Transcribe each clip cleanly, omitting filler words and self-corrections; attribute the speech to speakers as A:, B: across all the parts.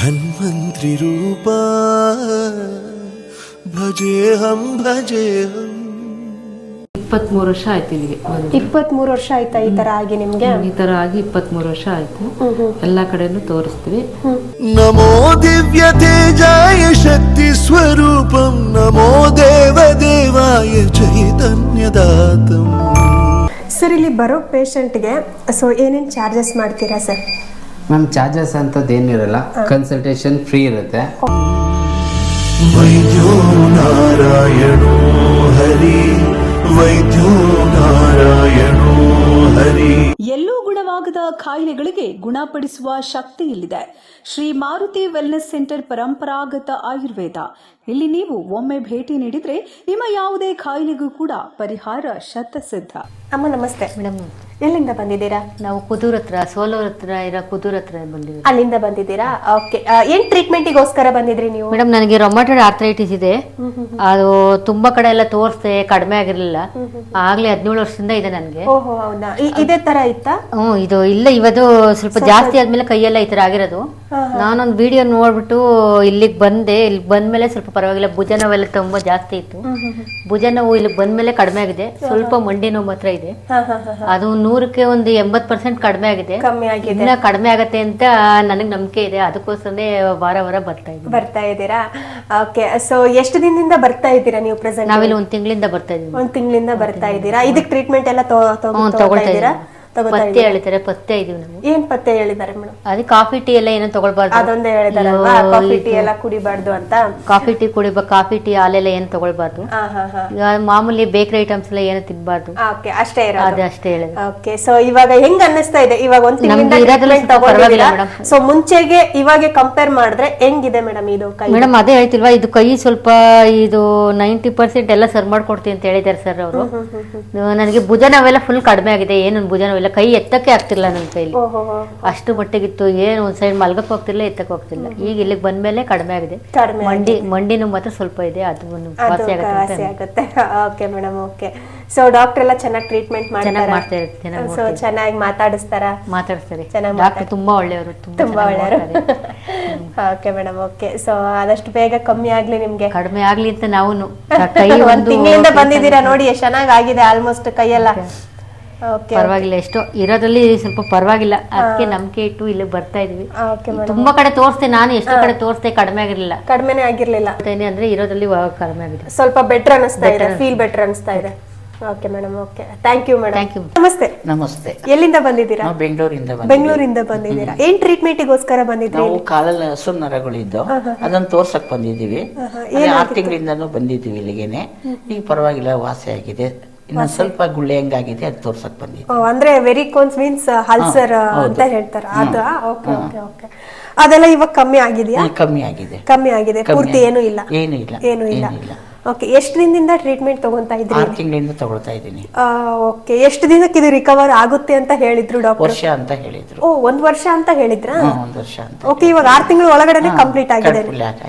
A: धन्वंतरि रूपा भजेहं भजेहं
B: 23 ವರ್ಷ ಆಯ್ತು ಇಲ್ಲಿಗೆ
C: 23 ವರ್ಷ ಆಯ್ತಾ ಈ ತರ ಆಗಿ ನಿಮ್ಗೆ?
B: ಈ ತರ ಆಗಿ 23 ವರ್ಷ ಆಯ್ತು. ಎಲ್ಲಾ ಕಡೆನೂ ತೋರಿಸ್ತೀವಿ.
A: नमो दिव्य तेजाय शक्ति स्वरूपं नमो देव देवाय चैतन्यदातं.
C: ಸರ್, ಇಲ್ಲಿ ಬರೋ ಪೇಷಂಟ್ಗೆ ಸೊ ಏನೇನು ಚಾರ್ಜಸ್ ಮಾಡ್ತೀರಾ ಸರ್?
D: ಮ್ಯಾಮ್, ಚಾರ್ಜಸ್ ಅಂತದ್ದೇನಿರಲ್ಲ, ಕನ್ಸಲ್ಟೇಷನ್ ಫ್ರೀ ಇರುತ್ತೆ.
A: वैद्यो नारायणो हरि वैद्यो नारायणो हरि.
E: ಎಲ್ಲೂ ಗುಣವಾಗದ ಕಾಯಿಲೆಗಳಿಗೆ ಗುಣಪಡಿಸುವ ಶಕ್ತಿ ಇಲ್ಲಿದೆ. ಶ್ರೀ ಮಾರುತಿ ವೆಲ್ನೆಸ್ ಸೆಂಟರ್ ಪರಂಪರಾಗತ ಆಯುರ್ವೇದ. ಇಲ್ಲಿ ನೀವು ಒಮ್ಮೆ ಭೇಟಿ ನೀಡಿದ್ರೆ ನಿಮ್ಮ ಯಾವುದೇ ಕಾಯಿಲೆಗೂ ಕೂಡ ಪರಿಹಾರ ಶತಸಿದ್ಧ.
C: ಅಮ್ಮ ನಮಸ್ತೆ.
F: ಮೇಡಮ್,
C: ಎಲ್ಲಿಂದ ಬಂದಿದ್ದೀರಾ?
F: ನಾವು ಕುದೂರ್ ಹತ್ರ, ಸೋಲೂರ್ ಹತ್ರ ಇರೋ ಕುದೂರ್ ಹತ್ರ ಬಂದಿದ್ದೀವಿ.
C: ಅಲ್ಲಿಂದ ಬಂದಿದ್ದೀರಾ? ಓಕೆ. ಏನ್ ಟ್ರೀಟ್ಮೆಂಟಿಗೋಸ್ಕರ ಬಂದಿದ್ರಿ ನೀವು?
F: ಮೇಡಮ್, ನನಗೆ ರೊಮ್ಯಾಟೈಡ್ ಆರ್ಥರೈಟಿಸ್ ಇದೆ. ಅದು ತುಂಬಾ ಕಡೆ ಎಲ್ಲ ತೋರಿಸ್ದೆ, ಕಡಿಮೆ ಆಗಿರ್ಲಿಲ್ಲ. ಆಗ್ಲೇ 17 ವರ್ಷದಿಂದ ಇದೆ ನನಗೆ.
C: ಓಹೋ, ಹೌದಾ? ಇದೇ ತರ ಇತ್ತಾ?
F: ಇದು ಇಲ್ಲ, ಇವತ್ತು ಸ್ವಲ್ಪ ಜಾಸ್ತಿ ಆದ್ಮೇಲೆ ಕೈಯೆಲ್ಲ ಈ ತರ ಆಗಿರೋದು. ನಾನೊಂದು ವಿಡಿಯೋ ನೋಡ್ಬಿಟ್ಟು ಇಲ್ಲಿಗೆ ಬಂದೆ. ಇಲ್ಲಿ ಬಂದ್ಮೇಲೆ ಸ್ವಲ್ಪ ಪರವಾಗಿಲ್ಲ. ಭುಜ ನೋವೆಲ್ಲ ತುಂಬಾ ಜಾಸ್ತಿ ಇತ್ತು. ಭುಜ ನೋವು ಇಲ್ಲಿ ಬಂದ್ಮೇಲೆ ಕಡಿಮೆ ಆಗಿದೆ. ಸ್ವಲ್ಪ ಮಂಡಿ ನೋವು ಮಾತ್ರ ಇದೆ. ಅದು 100ಕ್ಕೆ ಒಂದು 80% ಕಡಿಮೆ ಆಗಿದೆ. ಇನ್ನ ಕಡಿಮೆ ಆಗತ್ತೆ ಅಂತ ನನಗೆ ನಂಬಿಕೆ ಇದೆ. ಅದಕ್ಕೋಸ್ಕರನೇ ವಾರ ವಾರ ಬರ್ತಾ
C: ಇದ್ದೀರಾ? ಓಕೆ. ಸೊ ಎಷ್ಟು ದಿನದಿಂದ ಬರ್ತಾ ಇದ್ದೀರಾ ನೀವು ಪ್ರೆಸೆಂಟ್?
F: ನಾವಿಲ್ಲಿ 1 ತಿಂಗಳಿಂದ ಬರ್ತಾ ಇದ್ದೀವಿ.
C: 1 ತಿಂಗಳಿಂದ ಬರ್ತಾ ಇದ್ದೀರಾ? ಇದಕ್ಕೆ ಟ್ರೀಟ್ಮೆಂಟ್ ಎಲ್ಲ ತಗೊಳ್ತಾ ಇದ್ದೀರಾ?
F: ಪತ್ತೆ ಹೇಳಿದ್ದಾರೆ, ಪತ್ತೆ ಇದೀವಿ ನಾವು.
C: ಏನ್ ಪತ್ತೆ ಹೇಳಿದ್ದಾರೆ ಮೇಡಮ್?
F: ಅದೇ ಕಾಫಿ ಟೀ ಎಲ್ಲ ಏನೋ ತಗೊಳ್ಬಾರ್ದು,
C: ಅದೊಂದೇ ಹೇಳಿದಾರಲ್ವಾ? ಕಾಫಿ ಟೀ ಎಲ್ಲ ಕುಡಿಬಾರ್ದು ಅಂತ.
F: ಕಾಫಿ ಟೀ ಕುಡಿಬೇಕು, ಕಾಫಿ ಟೀ ಹಾಲೆಲ್ಲ ಏನು ತಗೊಳ್ಬಾರ್ದು. ಮಾಮೂಲಿ ಬೇಕರಿ ಐಟಮ್ಸ್ ಎಲ್ಲ ಏನು ತಿನ್ಬಾರ್ದು.
C: ಅಷ್ಟೇ
F: ಅಷ್ಟೇ ಹೇಳಿದ್ರು.
C: ಓಕೆ. ಸೊ ಇವಾಗ ಹೆಂಗ್ ಅನ್ನಿಸ್ತಾ ಇದೆ? ಇವಾಗ 1 ತಿಂಗಳಿಂದ ತಗೊಳ್ಳಿಲ್ಲ. ಸೊ ಮುಂಚೆಗೆ ಇವಾಗ ಕಂಪೇರ್ ಮಾಡಿದ್ರೆ ಹೆಂಗಿದೆ ಮೇಡಮ್ ಇದು ಕೈ?
F: ಮೇಡಮ್, ಅದೇ ಹೇಳ್ತಿಲ್ವಾ, ಇದು ಕೈ ಸ್ವಲ್ಪ ಇದು 90% ಎಲ್ಲ ಸರ್ ಮಾಡ್ಕೊಡ್ತೀವಿ ಅಂತ ಹೇಳಿದ್ದಾರೆ ಸರ್ ಅವರು. ನನಗೆ ಭುಜ ನೋವೆಲ್ಲ ಫುಲ್ ಕಡಿಮೆ ಆಗಿದೆ. ಏನು ಭುಜ ನೋವೆಲ್ಲ, ಕೈ ಎತ್ತಕ್ಕೆ ಆಗ್ತಿಲ್ಲ ನನ್ನ ಕೈಲಿ. ಅಷ್ಟು ಮಟ್ಟಿಗಿತ್ತು. ಏನು ಒಂದ್ ಸೈಡ್ ಮಲ್ಗಕ್ ಹೋಗ್ತಿಲ್ಲ, ಎತ್ತಕ್ಕೆ ಹೋಗ್ತಿಲ್ಲ. ಈಗ ಇಲ್ಲಿಗೆ ಬಂದ್ಮೇಲೆ ಕಡಿಮೆ ಆಗಿದೆ. ಮಂಡಿನೂ ಮಾತ್ರ ಸ್ವಲ್ಪ ಇದೆ, ಅದು ವಾಸಿ ಆಗುತ್ತೆ.
C: Okay madam. Okay. So doctor ಎಲ್ಲ ಚೆನ್ನಾಗಿ ಟ್ರೀಟ್ಮೆಂಟ್ ಮಾಡ್ತಾರೆ, ಚೆನ್ನಾಗಿ ಮಾತಾಡಿಸ್ತಾರೆ.
F: ಡಾಕ್ಟರ್ ತುಂಬಾ ಒಳ್ಳೆಯವರು,
C: ತುಂಬಾ ಒಳ್ಳೆಯವರು. Okay madam. ಓಕೆ. ಸೊ ಆದಷ್ಟು ಬೇಗ ಕಮ್ಮಿ ಆಗ್ಲಿ, ನಿಮ್ಗೆ
F: ಕಡಿಮೆ ಆಗ್ಲಿ ಅಂತ ನಾವು
C: 1 ತಿಂಗಳಿಂದ ಬಂದಿದ್ದೀರಾ ನೋಡಿ, ಎಷ್ಟು ಚೆನ್ನಾಗಿ ಆಗಿದೆ ಆಲ್ಮೋಸ್ಟ್ ಕೈಯೆಲ್ಲ.
F: ಪರವಾಗಿಲ್ಲ, ಎಷ್ಟೋ ಇರೋದ್ರಲ್ಲಿ ಸ್ವಲ್ಪ ಪರವಾಗಿಲ್ಲ. ಅದಕ್ಕೆ ನಂಬಿಕೆ ಇಟ್ಟು ಇಲ್ಲಿ ಬರ್ತಾ ಇದೀವಿ. ತುಂಬಾ ಕಡೆ ತೋರಿಸ್ತೆ ನಾನು, ಎಷ್ಟೋ ಕಡೆ ತೋರಿಸ್ತೆ, ಕಡಿಮೆ
C: ಆಗಿರ್ಲಿಲ್ಲ
F: ಅಂದ್ರೆ ಇರೋದ್ರಲ್ಲಿ ಕಡಿಮೆ ಆಗಿದೆ.
C: ಸ್ವಲ್ಪ ಬೆಟರ್ ಅನಿಸ್ತಾ ಇದೆ, ಫೀಲ್ ಬೆಟರ್ ಅನಿಸ್ತಾ ಇದೆ. Okay madam. Okay, thank you madam. ನಮಸ್ತೆ.
G: ನಮಸ್ತೆ.
C: ಎಲ್ಲಿಂದ ಬಂದಿದ್ದೀರಾ?
G: ಬೆಂಗಳೂರಿಂದ
C: ಬಂದಿದ್ದೀರಾ. ಏನ್ ಟ್ರೀಟ್ಮೆಂಟಿಗೋಸ್ಕರ ಬಂದಿದ್ರಿ?
G: ನಾವು ಕಾಲಲ್ಲಿ ಹಸು ನರಗಳಿದ್ದು ಅದನ್ನ ತೋರ್ಸಕ್ ಬಂದಿದ್ದೀವಿ. 6 ತಿಂಗಳಿಂದಾನು ಬಂದಿದ್ದೀವಿ ಇಲ್ಲಿಗೇನೆ. ಈಗ ಪರವಾಗಿಲ್ಲ, ವಾಸಿ ಆಗಿದೆ. ಇನ್ನೊಂದ್ ಸ್ವಲ್ಪ ಗುಳ್ಳೆ ಹೆಂಗಾಗಿದೆ ಅದು ತೋರ್ಸಕ್ ಬಂದಿದ್ದೀವಿ.
C: ಅಂದ್ರೆ ವೆರಿಕೋನ್ಸ್ ಮೀನ್ಸ್ ಅಲ್ಸರ್ ಅಂತ ಹೇಳ್ತಾರೆ ಅದು. Okay okay okay. ಅದೆಲ್ಲ ಇವಾಗ ಕಮ್ಮಿ ಆಗಿದೆಯಾ?
G: ಕಮ್ಮಿ ಆಗಿದೆ.
C: ಪೂರ್ತಿ ಏನೂ ಇಲ್ಲ?
G: ಏನೂ ಇಲ್ಲ.
C: ಓಕೆ. ಎಷ್ಟು ದಿನದಿಂದ ಟ್ರೀಟ್ಮೆಂಟ್ ತಗೊಂತಾ ಇದ್ರಿ?
G: 6 ತಿಂಗಳಿಂದ ತಗೊಳ್ತಾ ಇದ್ದೀನಿ.
C: ಓಕೆ. ಎಷ್ಟು ದಿನಕ್ಕೆ ಇದು ರಿಕವರ್ ಆಗುತ್ತೆ ಅಂತ ಹೇಳಿದ್ರು ಡಾಕ್ಟರ್?
G: ವರ್ಷ ಅಂತ ಹೇಳಿದ್ರು.
C: 1 ವರ್ಷ ಅಂತ ಹೇಳಿದ್ರಾ?
G: 1 ವರ್ಷ ಅಂತ.
C: ಓಕೆ. ಇವಾಗ 6 ತಿಂಗಳ ಒಳಗಡೆ ಕಂಪ್ಲೀಟ್ ಆಗಿದೆ,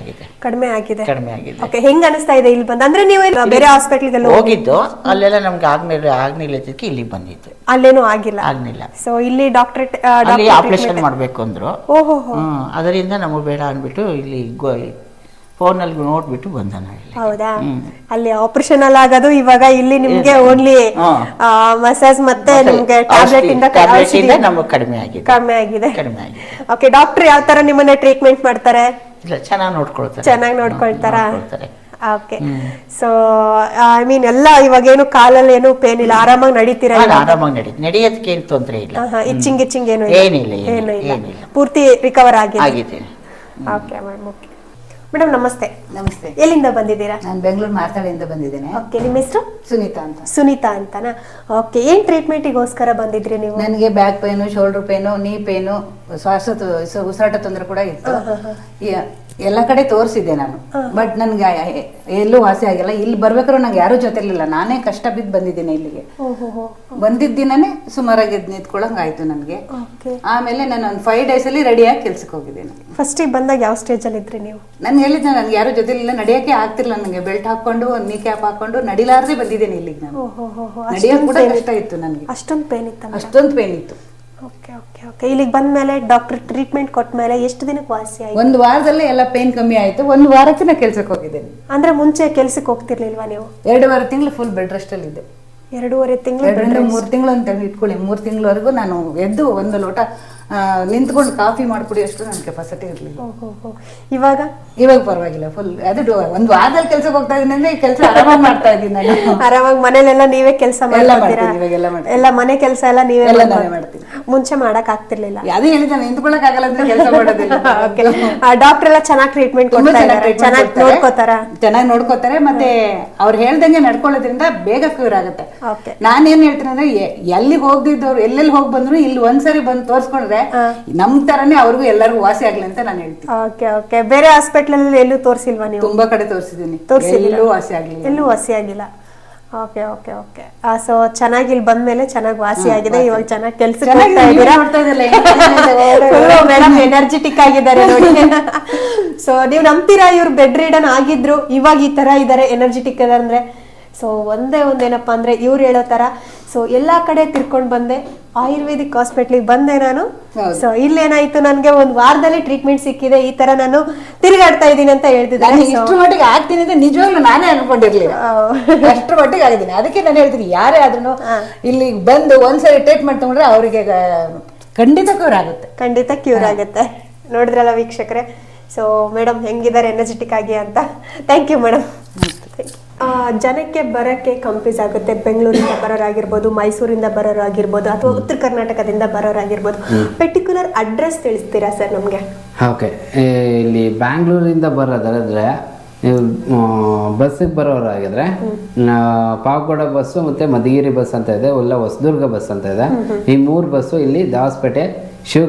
C: ಕಡಿಮೆ
G: ಆಗಿದೆ.
C: ಓಕೆ. ಹೆಂಗ್ ಅನಿಸ್ತಾ ಇದೆ ಇಲ್ಲಿ ಬಂದು? ಅಂದ್ರೆ ನೀವು ಬೇರೆ ಹಾಸ್ಪಿಟಲ್
G: ಹೋಗಿದ್ದು, ಅಲ್ಲೆಲ್ಲ ನಮ್ಗೆ ಆಗ್ನಿಲ್ಲದಕ್ಕೆ ಇಲ್ಲಿ ಬಂದಿದ್ದು.
C: ಅಲ್ಲೇನೂ ಆಗಿಲ್ಲ? ಸೊ ಇಲ್ಲಿ ಡಾಕ್ಟರ್
G: ಆಪರೇಷನ್ ಮಾಡ್ಬೇಕು ಅಂದ್ರು. ಅದರಿಂದ ನಮಗೆ ಬೇಡ ಅನ್ಬಿಟ್ಟು ಇಲ್ಲಿ ಫೋನಲ್ಲಿ ನೋಡ್ಬಿಟ್ಟು ಬಂದ.
C: ಹೌದಾ? ಅಲ್ಲಿ ಆಪರೇಷನ್ ಅಲ್ಲಿ ಆಗೋದು, ಇವಾಗ ಇಲ್ಲಿ ನಿಮ್ಗೆ ಓನ್ಲಿ ಮಸಾಜ್ ಮತ್ತೆ ನಿಮ್ಗೆ ಟ್ಯಾಬ್ಲೆಟ್ ಇಂದ
G: ನಮಗೆ ಕಡಿಮೆ ಆಗಿದೆ.
C: ಓಕೆ. ಡಾಕ್ಟರ್ ಯಾವ ತರ ನಿಮ್ಮನ್ನ ಟ್ರೀಟ್ಮೆಂಟ್ ಮಾಡ್ತಾರೆ?
G: ಚೆನ್ನಾಗಿ
C: ನೋಡ್ಕೊಳ್ತಾರಾ? ಓಕೆ. ಸೊ ಐ ಮೀನ್ ಎಲ್ಲ ಇವಾಗ ಏನು ಕಾಲಲ್ಲಿ ಏನು ಪೇನ್ ಇಲ್ಲ, ಆರಾಮಾಗಿ ನಡೀತೀರಾ?
G: ನಡೆಯೋದಕ್ಕೆ ಏನು ತೊಂದರೆ ಇಲ್ಲ.
C: ಇಚ್ಚಿಂಗ್ ಏನು
G: ಏನಿಲ್ಲ,
C: ಪೂರ್ತಿ ರಿಕವರ್ ಆಗಿದೆ. Okay madam. ಓಕೆ ಮೇಡಮ್, ನಮಸ್ತೆ.
H: ನಮಸ್ತೆ.
C: ಎಲ್ಲಿಂದ ಬಂದಿದ್ದೀರಾ?
H: ನಾನು ಬೆಂಗಳೂರು ಮಾತಾಡಿಯಿಂದ ಬಂದಿದ್ದೇನೆ.
C: ಓಕೆ. ನಿಮ್ಮ ಹೆಸರು?
H: ಸುನೀತಾ
C: ಅಂತನಾ? ಓಕೆ. ಏನ್ ಟ್ರೀಟ್ಮೆಂಟಿಗೋಸ್ಕರ ಬಂದಿದ್ರಿ ನೀವು?
H: ನನಗೆ ಬ್ಯಾಕ್ ಪೇನು, ಶೋಲ್ಡರ್ ಪೇನು, ನೀ ಪೇನು, ಉಸಿರಾಟ ತೊಂದರೆ ಕೂಡ ಇತ್ತು. ಎಲ್ಲ ಕಡೆ ತೋರಿಸಿದ್ದೆ ನಾನು, ಬಟ್ ನನ್ಗೆ ಎಲ್ಲೂ ವಾಸಿ ಆಗಿಲ್ಲ. ಇಲ್ಲಿ ಬರ್ಬೇಕಾದ್ರೆ ನಂಗೆ ಯಾರು ಜೊತೆಲಿಲ್ಲ, ನಾನೇ ಕಷ್ಟ ಬಿದ್ದು ಬಂದಿದ್ದೀನಿ ಇಲ್ಲಿಗೆ. ಬಂದಿದ್ದ ದಿನನೇ ಸುಮಾರಾಗಿ ನಿಂತ್ಕೊಳ್ಳಂಗ್ ಆಯ್ತು ನನಗೆ. ಆಮೇಲೆ ನಾನು ಒಂದು 5 days ಅಲ್ಲಿ ರೆಡಿಯಾಗಿ ಕೆಲ್ಸಕ್ಕೆ ಹೋಗಿದ್ದೇನೆ.
C: ಫಸ್ಟ್ ಬಂದಾಗ ಯಾವ ಸ್ಟೇಜ್ ಅಲ್ಲಿ ಇದ್ರಿ ನೀವು?
H: ನಾನು ಹೇಳಿದ್ದೆ, ನನ್ಗೆ ಯಾರು ಜೊತೆಲಿಲ್ಲ, ನಡೆಯಕ್ಕೆ ಆಗ್ತಿಲ್ಲ ನನಗೆ. ಬೆಲ್ಟ್ ಹಾಕೊಂಡು, ನೀ ಕ್ಯಾಪ್ ಹಾಕೊಂಡು ನಡಿಲಾರದೆ ಬಂದಿದ್ದೇನೆ ಇಲ್ಲಿಗೆ. ನಾನು ನಡೆಯಕ್ಕೆ ಕೂಡ ಕಷ್ಟ ಇತ್ತು ನನಗೆ.
C: ಅಷ್ಟೊಂದು ಪೇನ್ ಇತ್ತು?
H: ಅಷ್ಟೊಂದು ಪೇನ್ ಇತ್ತು.
C: ಓಕೆ ಓಕೆ ಓಕೆ, ಇಲ್ಲಿಗೆ ಬಂದ್ಮೇಲೆ ಡಾಕ್ಟರ್ ಟ್ರೀಟ್ಮೆಂಟ್ ಕೊಟ್ಟ ಮೇಲೆ ಎಷ್ಟು ದಿನಕ್ಕೆ ವಾಸಿ ಆಯ್ತು?
H: 1 ವಾರದಲ್ಲೇ ಎಲ್ಲ ಪೇನ್ ಕಮ್ಮಿ ಆಯ್ತು. 1 ವಾರಕ್ಕೆ ನಾ ಕೆಲ್ಸಕ್ಕೆ ಹೋಗಿದ್ದೇನೆ.
C: ಅಂದ್ರೆ ಮುಂಚೆ ಕೆಲ್ಸಕ್ಕೆ ಹೋಗ್ತಿರ್ಲಿಲ್ವಾ ನೀವು?
H: 2.5 ತಿಂಗಳು ಫುಲ್ ಬೆಡ್ ರೆಸ್ಟ್ ಅಲ್ಲಿ ಇದ್ದೆ.
C: 2.5 ತಿಂಗಳು
H: 3 ತಿಂಗಳು ಅಂತ ಇಟ್ಕೊಳ್ಳಿ. 3 ತಿಂಗಳವರೆಗೂ ನಾನು ಎದ್ದು 1 ಲೋಟ ನಿಂತ್ಕೊಂಡು ಕಾಫಿ ಮಾಡ್ಕೊಡಿ ಅಷ್ಟು ನನ್ನ ಕೆಪಾಸಿಟಿ ಇರಲಿಲ್ಲ. ಇವಾಗ ಪರವಾಗಿಲ್ಲ, ಫುಲ್ ಅದು 1 ವಾರದಲ್ಲಿ ಕೆಲ್ಸಕ್ಕೆ ಹೋಗ್ತಾ ಇದೀನಿ ಅಂದ್ರೆ ಈ ಕೆಲಸ ಆರಾಮಾಗಿ ಮಾಡ್ತಾ ಇದ್ದೀನಿ ನಾನು.
C: ಆರಾಮಾಗಿ ಮನೇಲೆಲ್ಲ ನೀವೇ ಕೆಲಸ ಮಾಡ್ತೀರಾ? ಎಲ್ಲ ಮನೆ ಕೆಲಸ ಎಲ್ಲ ನೀವೇ
H: ಮಾಡ್ತೀನಿ.
C: ಮುಂಚೆ ಮಾಡಕ್ ಆಗ್ತಿರ್ಲಿಲ್ಲ.
H: ಅದೇ ಹೇಳಿದಾನೆ, ನಿಂತ್ಕೊಳಕ್ ಆಗಲ್ಲ ಅಂದ್ರೆ ಕೆಲಸ ಮಾಡೋದಿಲ್ಲ.
C: ಡಾಕ್ಟರ್ ಎಲ್ಲ ಚೆನ್ನಾಗಿ ಟ್ರೀಟ್ಮೆಂಟ್ ಕೊಡ್ತಾರೆ, ಚೆನ್ನಾಗಿ
H: ನೋಡ್ಕೋತಾರೆ. ಮತ್ತೆ ಅವ್ರು ಹೇಳ್ದಂಗೆ ನಡ್ಕೊಳ್ಳೋದ್ರಿಂದ ಬೇಗ ಕ್ಯೂರ್ ಆಗುತ್ತೆ. ನಾನೇನ್ ಹೇಳ್ತೀನಿ ಅಂದ್ರೆ ಎಲ್ಲಿಗೆ ಹೋಗ್ದಿದ್ದವ್ರು ಎಲ್ಲೆಲ್ಲಿ ಹೋಗಿ ಬಂದ್ರು ಇಲ್ಲಿ ಒಂದ್ಸರಿ ಬಂದು ತೋರ್ಸ್ಕೊಂಡ್ರೆ ನಮ್ ತರನೇ ಅವ್ರಿಗೂ ಎಲ್ಲರಿಗೂ ವಾಸಿ ಆಗ್ಲಿ ಅಂತ ನಾನು ಹೇಳ್ತೀನಿ.
C: ಓಕೆ, ಬೇರೆ ಹಾಸ್ಪಿಟಲ್ ಅಲ್ಲಿ ಎಲ್ಲೂ ತೋರಿಸಿಲ್ವಾ ನೀವು?
H: ತುಂಬಾ ಕಡೆ ತೋರಿಸಿದೀನಿ, ಎಲ್ಲೂ ವಾಸಿ ಆಗ್ಲಿಲ್ಲ.
C: ಎಲ್ಲೂ ವಾಸಿ ಆಗಿಲ್ಲ. ಓಕೆ. ಸೊ ಚೆನ್ನಾಗಿ ಇಲ್ಲಿ ಬಂದ್ಮೇಲೆ ಚೆನ್ನಾಗಿ ವಾಸಿ ಆಗಿದೆ. ಇವಾಗ ಚೆನ್ನಾಗಿ ಕೆಲ್ಸಕ್ಕೆ ಹೋಗ್ತಾ ಇದ್ದೀರಾ? ಮೇಡಮ್ ಎನರ್ಜೆಟಿಕ್ ಆಗಿದ್ದಾರೆ ನೋಡಿ. ಸೊ ನೀವು ನಂಬ್ತೀರಾ ಇವ್ರು ಬೆಡ್ ರಿಡನ್ ಆಗಿದ್ರು ಇವಾಗ ಈ ತರ ಇದಾರೆ, ಎನರ್ಜೆಟಿಕ್ ಇದಾರೆ ಅಂದ್ರೆ? ಸೊ ಒಂದೇನಪ್ಪ ಅಂದ್ರೆ ಇವ್ರು ಹೇಳೋ ತರ, ಸೊ ಎಲ್ಲಾ ಕಡೆ ತಿರ್ಕೊಂಡ್ ಬಂದೆ, ಆಯುರ್ವೇದಿಕ್ ಹಾಸ್ಪಿಟ್ಲಿಗೆ ಬಂದೆ ನಾನು. ಸೊ ಇಲ್ಲೇನಾಯ್ತು, ನನ್ಗೆ 1 ವಾರದಲ್ಲಿ ಟ್ರೀಟ್ಮೆಂಟ್ ಸಿಕ್ಕಿದೆ, ಈ ತರ ನಾನು ತಿರುಗಾಡ್ತಾ ಇದ್ದೀನಿ ಅಂತ ಹೇಳ್ತಿದ್ದಾರೆ.
H: ಇಷ್ಟ್ರ ಮಟ್ಟಿಗೆ ಆಗ್ತೀನಿ ಅಂತ ನಿಜವಾಗ್ಲೂ ನಾನೇ ಅನ್ಕೊಂಡಿರ್ಲಿಲ್ಲ. ಅಷ್ಟ್ರ ಮಟ್ಟಿಗೆ ಆಗಿದ್ದೀನಿ. ಅದಕ್ಕೆ ನಾನು ಹೇಳ್ತೀನಿ, ಯಾರೇ ಆದ್ರೂ ಇಲ್ಲಿ ಬಂದು ಒಂದ್ಸರಿ ಟ್ರೀಟ್ಮೆಂಟ್ ತಗೊಂಡ್ರೆ ಅವರಿಗೆ ಖಂಡಿತ ಕ್ಯೂರ್ ಆಗುತ್ತೆ. ನೋಡಿದ್ರಲ್ಲ ವೀಕ್ಷಕರೇ, ಸೊ ಮೇಡಮ್ ಹೆಂಗಿದ್ದಾರೆ ಎನರ್ಜೆಟಿಕ್ ಆಗಿ ಅಂತ. Thank you madam. ಜನಕ್ಕೆ ಬರೋಕ್ಕೆ ಕನ್ಫ್ಯೂಸ್ ಆಗುತ್ತೆ. ಬೆಂಗಳೂರಿಂದ ಬರೋರಾಗಿರ್ಬೋದು, ಮೈಸೂರಿಂದ ಬರೋರಾಗಿರ್ಬೋದು, ಅಥವಾ ಉತ್ತರ ಕರ್ನಾಟಕದಿಂದ ಬರೋರಾಗಿರ್ಬೋದು. ಪರ್ಟಿಕ್ಯುಲರ್ ಅಡ್ರೆಸ್ ತಿಳಿಸ್ತೀರಾ ಸರ್ ನಮಗೆ?
D: ಓಕೆ, ಇಲ್ಲಿ ಬ್ಯಾಂಗ್ಳೂರಿಂದ ಬರೋದಾದ್ರೆ ನೀವು ಬಸ್ಸಿಗೆ ಬರೋರಾಗಿದ್ರೆ ಪಾವಗಡ ಬಸ್ಸು ಮತ್ತು ಮಧುಗಿರಿ ಬಸ್ ಅಂತ ಇದೆ, ಇಲ್ಲ ಹೊಸದುರ್ಗ ಬಸ್ ಅಂತ ಇದೆ. ಈ 3 ಬಸ್ಸು ಇಲ್ಲಿ ದಾವಸ್ಪೇಟೆ, ಶಿವ